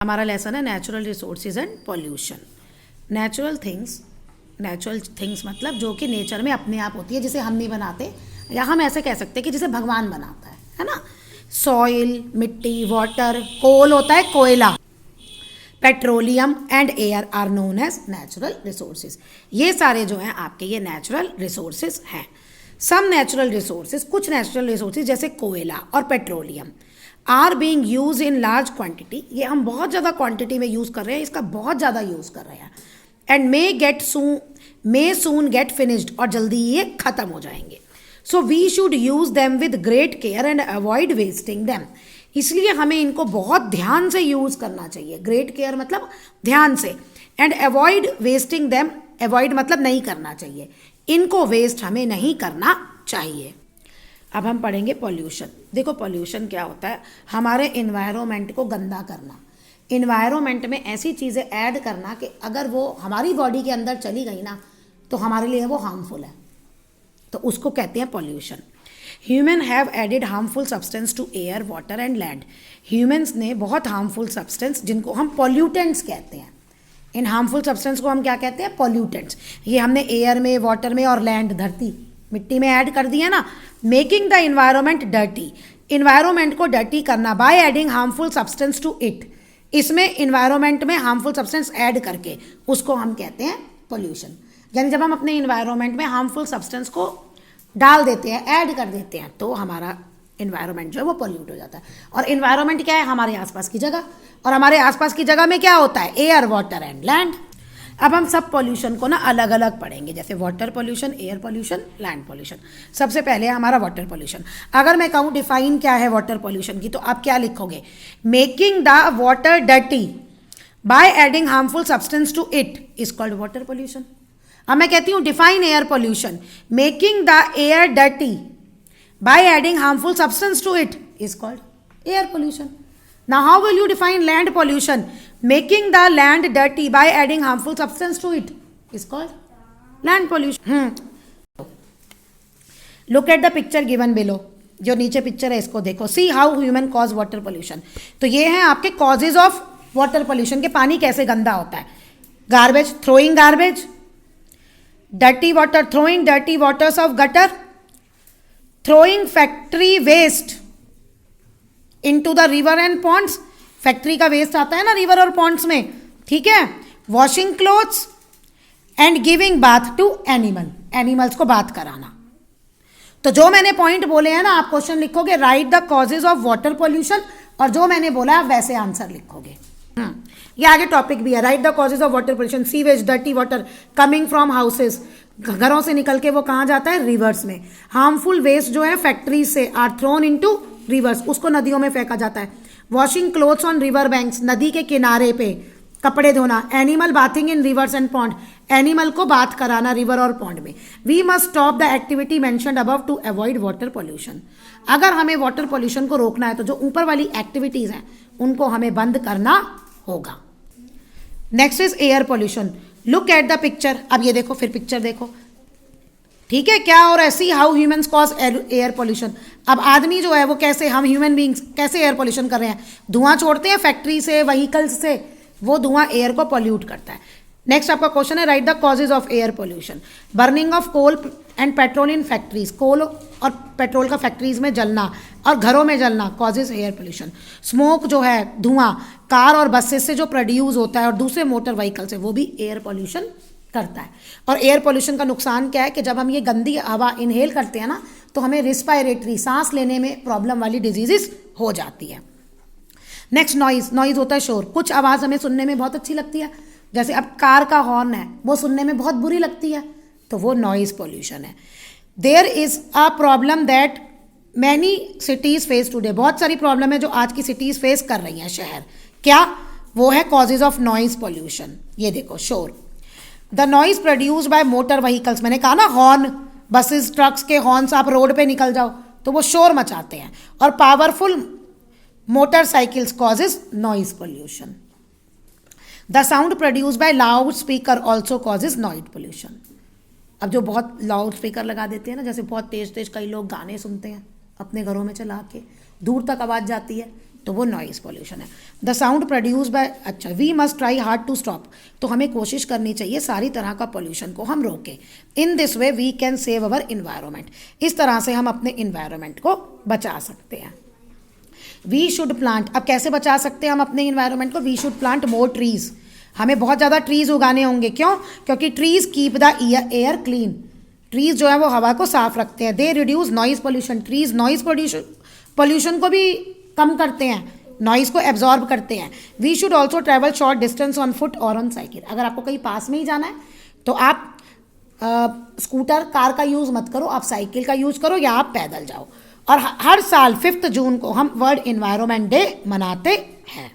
हमारा लेसन है natural resources and pollution. Natural things मतलब जो कि नेचर में अपने आप होती है, जिसे हम नहीं बनाते, या हम ऐसे कह सकते हैं कि जिसे भगवान बनाता है ना। सॉइल मिट्टी, वाटर, कोल होता है कोयला, petroleum and air are known as natural resources. ये सारे जो हैं आपके ये नेचुरल रिसोर्सेज हैं। सम नेचुरल रिसोर्सेज, कुछ नेचुरल रिसोर्सेज जैसे कोयला और petroleum are being use in large quantity, ये हम बहुत ज़्यादा क्वांटिटी में यूज़ कर रहे हैं, इसका बहुत ज़्यादा यूज़ कर रहे हैं। And may soon get finished, और जल्दी ये ख़त्म हो जाएंगे। So we should use them with great care and avoid wasting them, इसलिए हमें इनको बहुत ध्यान से यूज़ करना चाहिए। ग्रेट केयर मतलब ध्यान से, and avoid wasting them, avoid मतलब नहीं करना चाहिए, इनको वेस्ट हमें नहीं करना चाहिए। अब हम पढ़ेंगे पॉल्यूशन। देखो पॉल्यूशन क्या होता है, हमारे इन्वायरमेंट को गंदा करना, इन्वायरमेंट में ऐसी चीज़ें ऐड करना कि अगर वो हमारी बॉडी के अंदर चली गई ना तो हमारे लिए वो हार्मफुल है, तो उसको कहते हैं pollution. Human have added harmful substance to air, water and land, humans ने बहुत हार्मफुल सब्सटेंस, जिनको हम पॉल्यूटेंट्स कहते हैं, इन हार्मफुल सब्सटेंस को हम क्या कहते हैं, पॉल्यूटेंट्स, ये हमने एयर में, वाटर में और लैंड, धरती, मिट्टी में ऐड कर दिया ना। Making the environment dirty, environment को डर्टी करना, by adding harmful substance to it, इसमें इन्वायरमेंट में हार्मफुल सब्सटेंस ऐड करके उसको हम कहते हैं पॉल्यूशन। यानी जब हम अपने इन्वायरमेंट में हार्मफुल सब्सटेंस को डाल देते हैं, ऐड कर देते हैं, तो हमारा इन्वायरमेंट जो है वो पॉल्यूट हो जाता है। और इन्वायरमेंट क्या है, हमारे आसपास की जगह, और हमारे आसपास की जगह में क्या होता है, एयर, वाटर एंड लैंड। अब हम सब पॉल्यूशन को ना अलग अलग पढ़ेंगे, जैसे water pollution, air pollution, land pollution. सबसे पहले हमारा वाटर पॉल्यूशन। अगर मैं कहूँ डिफाइन क्या है वाटर पॉल्यूशन की, तो आप क्या लिखोगे, making the water dirty by adding harmful substance to it is called water pollution. अब मैं कहती हूँ define air pollution, making the air dirty by adding harmful substance to it is called air pollution. Now how will you define land pollution? Making the land dirty by adding harmful substance to it is called land pollution. Look at the picture given below. जो नीचे picture है इसको देखो. See how human cause water pollution. तो ये हैं आपके causes of water pollution के पानी कैसे गंदा होता है. Garbage, throwing garbage, dirty water, throwing dirty waters of gutter, throwing factory waste into the river and ponds. Factory का वेस्ट आता है ना रिवर और पॉन्ड्स में, ठीक है. Washing clothes and giving bath to animal, animals को बात कराना. तो जो मैंने पॉइंट बोले हैं ना, आप क्वेश्चन लिखोगे right the causes of water pollution, और जो मैंने बोला आप वैसे आंसर लिखोगे. ये आगे टॉपिक भी है, write the causes of water pollution. Sewage, dirty water coming from houses, घरों से निकल के वो कहाँ जाता है, रिवर्स में. हार्मफुल वेस्ट जो है फैक्ट्री से आर थ्रोन इनटू रिवर्स, उसको नदियों में फेंका जाता है. Washing clothes on river banks, नदी के किनारे पे कपड़े धोना. Animal bathing in rivers and pond, animal को बात कराना रिवर और पॉन्ड में. We must stop the activity mentioned above to avoid water pollution. अगर हमें वाटर पॉल्यूशन को रोकना है तो जो ऊपर वाली एक्टिविटीज हैं उनको हमें बंद करना होगा. Next is air pollution. Look at the picture. अब ये देखो, फिर पिक्चर देखो, ठीक है, क्या हो रहा है. See how humans cause air pollution. अब आदमी जो है वो कैसे, हम ह्यूमन बींग्स कैसे एयर पॉल्यूशन कर रहे हैं. धुआं छोड़ते हैं फैक्ट्री से, व्हीकल्स से, वो धुआं एयर को पॉल्यूट करता है. नेक्स्ट आपका क्वेश्चन है write the causes of air pollution. Burning of coal and petrol in factories, coal और पेट्रोल का फैक्ट्रीज में जलना और घरों में जलना कॉजेज एयर पॉल्यूशन. स्मोक जो है, धुआं कार और बसेस से जो प्रोड्यूस होता है और दूसरे मोटर व्हीकल से, वो भी एयर पॉल्यूशन करता है. और एयर पॉल्यूशन का नुकसान क्या है कि जब हम ये गंदी हवा इनहेल करते हैं ना, तो हमें रिस्पायरेटरी, सांस लेने में प्रॉब्लम वाली डिजीजेस हो जाती है. Next noise. नॉइज होता है शोर. कुछ आवाज़ हमें सुनने में बहुत अच्छी लगती है, जैसे अब कार का हॉर्न है, वो सुनने में बहुत बुरी लगती है, तो वो नॉइज पॉल्यूशन है. There is a problem that many cities face today. बहुत सारी प्रॉब्लम है जो आज की सिटीज़ फेस कर रही हैं, शहर. क्या वो है कॉजेज ऑफ नॉइज पॉल्यूशन. ये देखो, शोर. The noise produce by motor vehicles. मैंने कहा ना, हॉर्न, बसेस, ट्रक्स के हॉर्न्स, आप रोड पे निकल जाओ तो वो शोर मचाते हैं. और powerful motorcycles causes noise pollution. The sound produce bye loud speaker also causes noise pollution. अब जो बहुत लाउड स्पीकर लगा देते हैं ना, जैसे बहुत तेज तेज कई लोग गाने सुनते हैं अपने घरों में चला के, दूर तक आवाज़ जाती है, तो वो नॉइज़ पॉल्यूशन है। द साउंड प्रोड्यूस बाय, अच्छा, we must try hard to stop, तो हमें कोशिश करनी चाहिए सारी तरह का पॉल्यूशन को हम रोकें। In this way we can save our environment, इस तरह से हम अपने इन्वायरमेंट को बचा सकते हैं। वी शुड प्लांट, अब कैसे बचा सकते हैं हम अपने इन्वायरमेंट को? We should plant more trees, हमें बहुत ज़्यादा ट्रीज़ उगाने होंगे। क्यों? क्योंकि trees keep the air clean, trees जो है वो हवा को साफ रखते हैं। They reduce noise pollution, trees noise pollution को भी कम करते हैं, नॉइज़ को एब्जॉर्ब करते हैं। We should also travel short distance on foot और ऑन साइकिल, अगर आपको कहीं पास में ही जाना है तो आप स्कूटर कार का यूज़ मत करो, आप साइकिल का यूज़ करो या आप पैदल जाओ। और हर साल 5 जून को हम वर्ल्ड इन्वायरमेंट डे मनाते हैं।